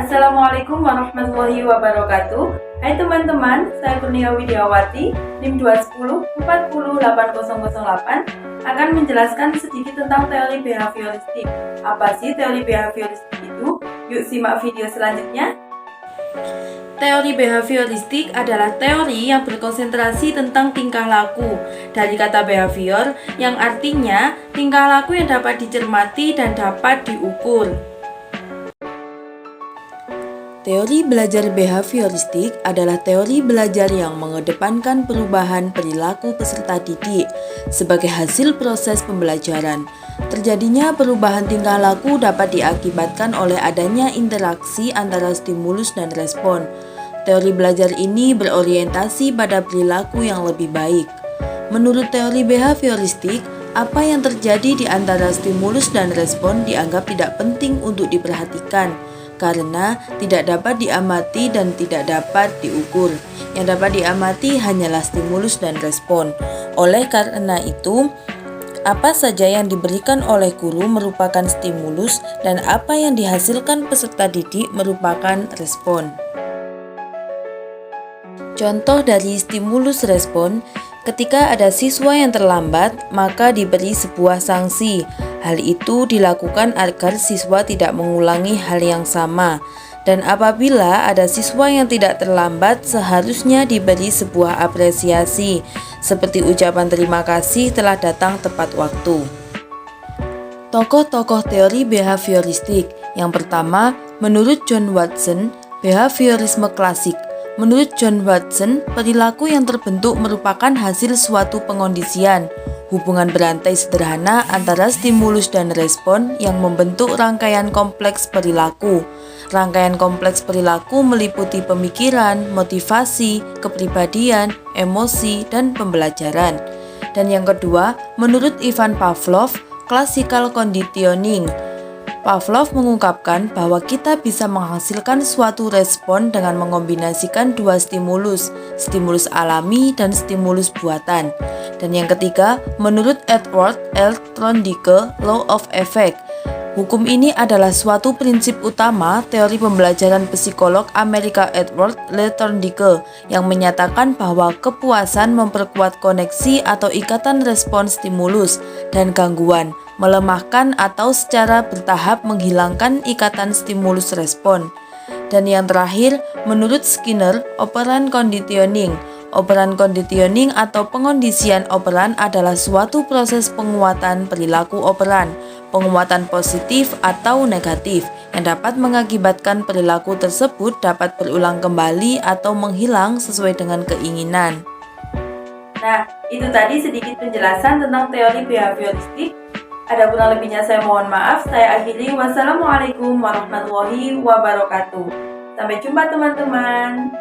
Assalamualaikum warahmatullahi wabarakatuh. Hai teman-teman, saya Kurnia Widiawati, NIM 210400808 akan menjelaskan sedikit tentang teori behavioristik. Apa sih teori behavioristik itu? Yuk simak video selanjutnya. Teori behavioristik adalah teori yang berkonsentrasi tentang tingkah laku dari kata behavior yang artinya tingkah laku yang dapat dicermati dan dapat diukur. Teori belajar behavioristik adalah teori belajar yang mengedepankan perubahan perilaku peserta didik sebagai hasil proses pembelajaran. Terjadinya perubahan tingkah laku dapat diakibatkan oleh adanya interaksi antara stimulus dan respon. Teori belajar ini berorientasi pada perilaku yang lebih baik. Menurut teori behavioristik, apa yang terjadi di antara stimulus dan respon dianggap tidak penting untuk diperhatikan, karena tidak dapat diamati dan tidak dapat diukur. Yang dapat diamati hanyalah stimulus dan respon. Oleh karena itu, apa saja yang diberikan oleh guru merupakan stimulus dan apa yang dihasilkan peserta didik merupakan respon. Contoh dari stimulus respon, ketika ada siswa yang terlambat, maka diberi sebuah sanksi. Hal itu dilakukan agar siswa tidak mengulangi hal yang sama. Dan apabila ada siswa yang tidak terlambat, seharusnya diberi sebuah apresiasi, seperti ucapan terima kasih telah datang tepat waktu. Tokoh-tokoh teori behavioristik. Yang pertama, menurut John Watson, behaviorisme klasik. Menurut John Watson, perilaku yang terbentuk merupakan hasil suatu pengondisian, hubungan berantai sederhana antara stimulus dan respon yang membentuk rangkaian kompleks perilaku. Rangkaian kompleks perilaku meliputi pemikiran, motivasi, kepribadian, emosi, dan pembelajaran. Dan yang kedua, menurut Ivan Pavlov, classical conditioning. Pavlov mengungkapkan bahwa kita bisa menghasilkan suatu respon dengan mengombinasikan dua stimulus, stimulus alami dan stimulus buatan. Dan yang ketiga, menurut Edward L. Thorndike, Law of Effect. Hukum ini adalah suatu prinsip utama teori pembelajaran psikolog Amerika Edward L. Thorndike yang menyatakan bahwa kepuasan memperkuat koneksi atau ikatan respon stimulus dan gangguan, melemahkan atau secara bertahap menghilangkan ikatan stimulus respon. Dan yang terakhir, menurut Skinner, operant conditioning. Operant conditioning atau pengondisian operan adalah suatu proses penguatan perilaku operan, penguatan positif atau negatif yang dapat mengakibatkan perilaku tersebut dapat berulang kembali atau menghilang sesuai dengan keinginan. Nah, itu tadi sedikit penjelasan tentang teori behavioristik. Ada kurang lebihnya saya mohon maaf. Saya akhiri. Wassalamualaikum warahmatullahi wabarakatuh. Sampai jumpa teman-teman.